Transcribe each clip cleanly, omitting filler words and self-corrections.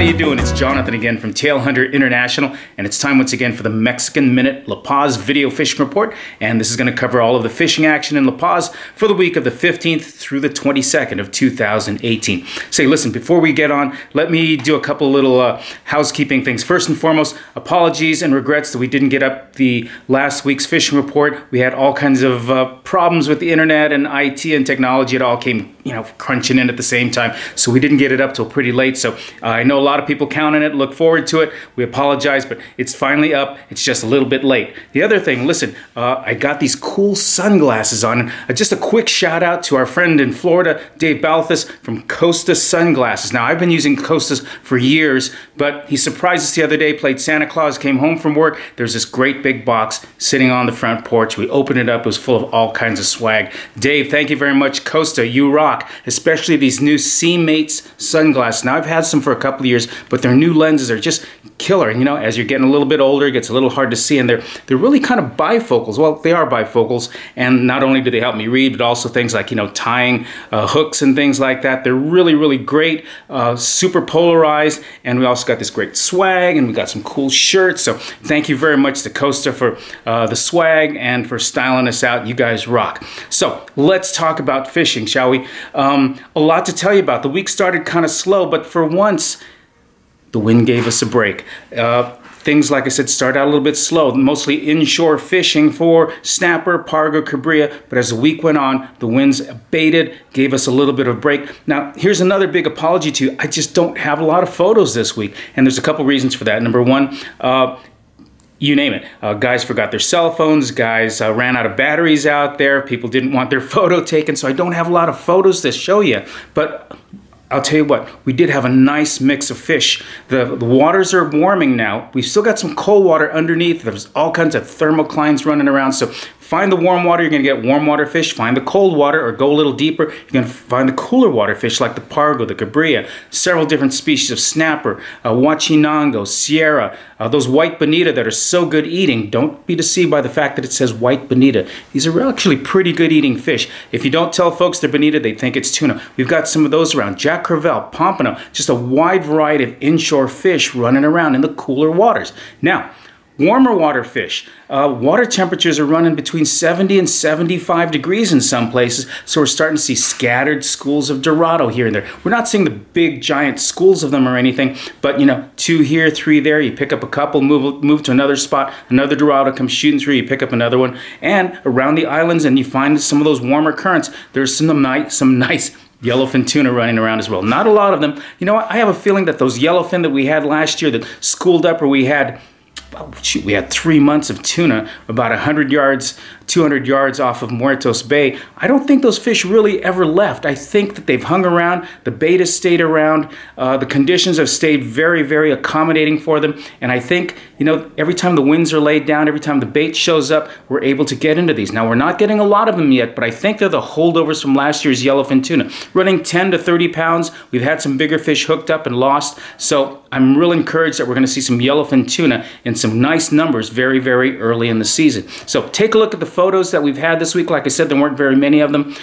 you doing? It's Jonathan again from Tailhunter International, and it's time once again for the Mexican Minute La Paz video fishing report. And this is going to cover all of the fishing action in La Paz for the week of the 15th through the 22nd of 2018. Say, listen, before we get on, let me do a couple little housekeeping things. First and foremost, apologies and regrets that we didn't get up the last week's fishing report. We had all kinds of problems with the internet and IT and technology. It all came, crunching in at the same time, so we didn't get it up till pretty late. So I know a lot of people count on it, look forward to it. We apologize, but it's finally up. It's just a little bit late. The other thing, listen, I got these cool sunglasses on. And just a quick shout out to our friend in Florida, Dave Balthus from Costa Sunglasses. Now, I've been using Costas for years, but he surprised us the other day, played Santa Claus, came home from work. There's this great big box sitting on the front porch. We opened it up. It was full of all kinds of swag. Dave, thank you very much. Costa, you rock. Especially these new Seamates sunglasses. Now, I've had some for a couple of years, but their new lenses are just killer. And as you're getting a little bit older, it gets a little hard to see, and they're really kind of bifocals. Well, they are bifocals, and not only do they help me read, but also things like tying hooks and things like that. They're really great, super polarized, and we also got this great swag, and we got some cool shirts. So thank you very much to Costa for the swag and for styling us out. You guys rock. So let's talk about fishing, shall we? A lot to tell you about. The week started kind of slow, but for once, the wind gave us a break. Things, like I said, start out a little bit slow, mostly inshore fishing for snapper, pargo, cabria, but as the week went on, the winds abated, gave us a little bit of a break. Now, here's another big apology to you. I just don't have a lot of photos this week, and there's a couple reasons for that. Number one, you name it. Guys forgot their cell phones, guys ran out of batteries out there, people didn't want their photo taken, so I don't have a lot of photos to show you. But I'll tell you what, we did have a nice mix of fish. The waters are warming now. We've still got some cold water underneath. There's all kinds of thermoclines running around. So find the warm water, you're going to get warm water fish. Find the cold water, or go a little deeper, you're going to find the cooler water fish like the pargo, the cabria, several different species of snapper, huachinango, sierra, those white bonita that are so good eating. Don't be deceived by the fact that it says white bonita. These are actually pretty good eating fish. If you don't tell folks they're bonita, they think it's tuna. We've got some of those around. Jack crevalle, pompano, just a wide variety of inshore fish running around in the cooler waters. Now, warmer water fish. Water temperatures are running between 70 and 75 degrees in some places, so we're starting to see scattered schools of Dorado here and there. We're not seeing the big giant schools of them or anything, but 2 here, 3 there. You pick up a couple, move to another spot, another Dorado comes shooting through, you pick up another one, and around the islands, and you find some of those warmer currents, there's some nice yellowfin tuna running around as well. Not a lot of them. I have a feeling that those yellowfin that we had last year that schooled up, or we had 3 months of tuna, about 100 yards, 200 yards off of Muertos Bay. I don't think those fish really ever left. I think that they've hung around, the bait has stayed around, the conditions have stayed very accommodating for them, and I think, every time the winds are laid down, every time the bait shows up, we're able to get into these. Now, we're not getting a lot of them yet, but I think they're the holdovers from last year's yellowfin tuna. Running 10 to 30 pounds, we've had some bigger fish hooked up and lost, so I'm real encouraged that we're going to see some yellowfin tuna in some nice numbers very early in the season. So take a look at the photos that we've had this week. Like I said, there weren't very many of them.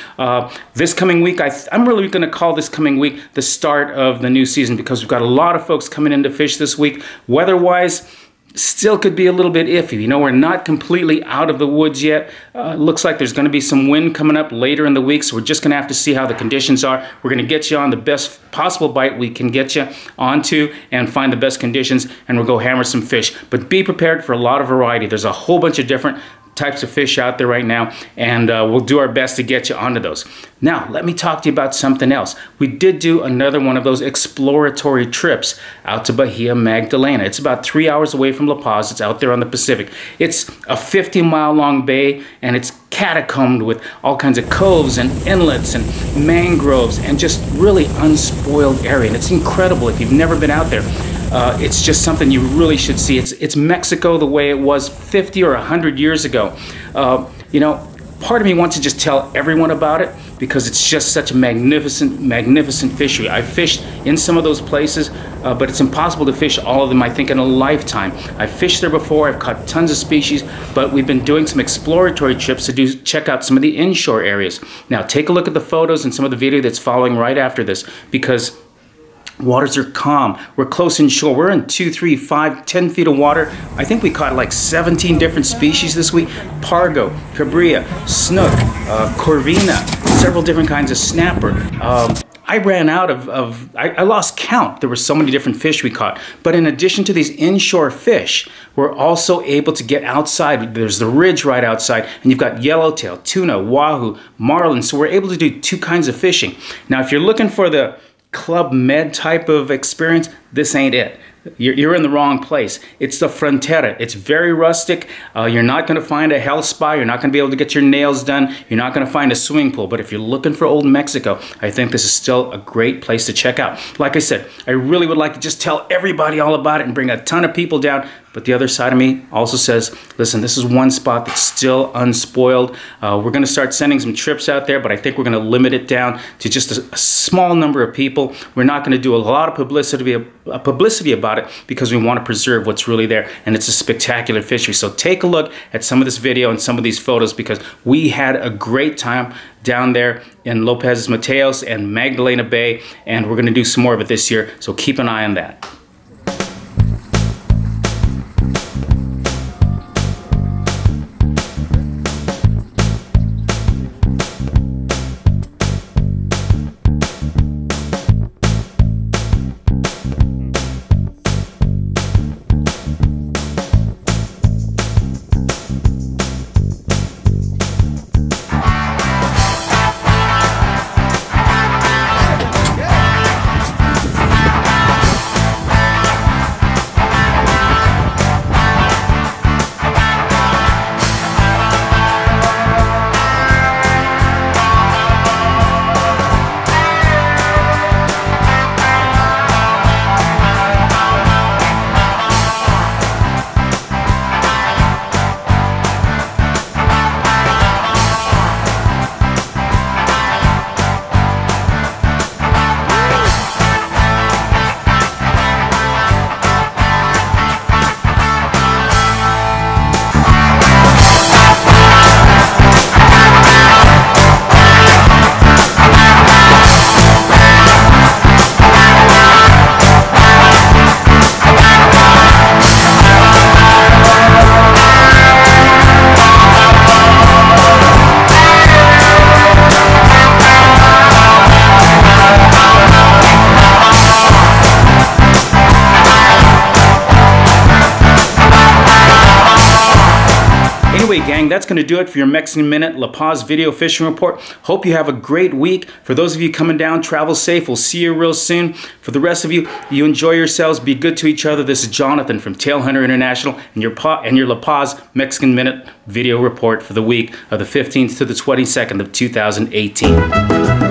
This coming week, I'm really going to call this coming week the start of the new season, because we've got a lot of folks coming in to fish this week. Weather-wise, still could be a little bit iffy. We're not completely out of the woods yet. Looks like there's going to be some wind coming up later in the week, so we're just going to have to see how the conditions are. We're going to get you on the best possible bite we can get you onto and find the best conditions, and we'll go hammer some fish. But be prepared for a lot of variety. There's a whole bunch of different types of fish out there right now, and we'll do our best to get you onto those. Now, let me talk to you about something else. We did do another one of those exploratory trips out to Bahia Magdalena. It's about 3 hours away from La Paz. It's out there on the Pacific. It's a 50-mile long bay, and it's catacombed with all kinds of coves and inlets and mangroves and just really unspoiled area. And it's incredible if you've never been out there. It's just something you really should see. It's Mexico the way it was 50 or 100 years ago. Part of me wants to just tell everyone about it because it's just such a magnificent fishery. I've fished in some of those places, but it's impossible to fish all of them, I think, in a lifetime. I've fished there before, I've caught tons of species, but we've been doing some exploratory trips to check out some of the inshore areas. Now, take a look at the photos and some of the video that's following right after this, because Waters are calm. We're close inshore. We're in 2, 3, 5, 10 feet of water. I think we caught like 17 different species this week. Pargo, cabria, snook, corvina, several different kinds of snapper. I ran out I lost count. There were so many different fish we caught. But in addition to these inshore fish, we're also able to get outside. There's the ridge right outside, and you've got yellowtail, tuna, wahoo, marlin. So we're able to do 2 kinds of fishing. Now, if you're looking for the Club Med type of experience, this ain't it. You're in the wrong place. It's the Frontera. It's very rustic. You're not going to find a health spa. You're not going to be able to get your nails done. You're not going to find a swimming pool. But if you're looking for Old Mexico, I think this is still a great place to check out. Like I said, I really would like to just tell everybody all about it and bring a ton of people down. But the other side of me also says, listen, this is one spot that's still unspoiled. We're going to start sending some trips out there, but I think we're going to limit it down to just a small number of people. We're not going to do a lot of publicity about it because we want to preserve what's really there, and it's a spectacular fishery. So take a look at some of this video and some of these photos, because we had a great time down there in Lopez Mateos and Magdalena Bay, and we're going to do some more of it this year, so keep an eye on that. Anyway, gang, that's going to do it for your Mexican Minute La Paz video fishing report. Hope you have a great week. For those of you coming down, travel safe. We'll see you real soon. For the rest of you, you enjoy yourselves. Be good to each other. This is Jonathan from Tailhunter International and your La Paz Mexican Minute video report for the week of the 15th to the 22nd of 2018.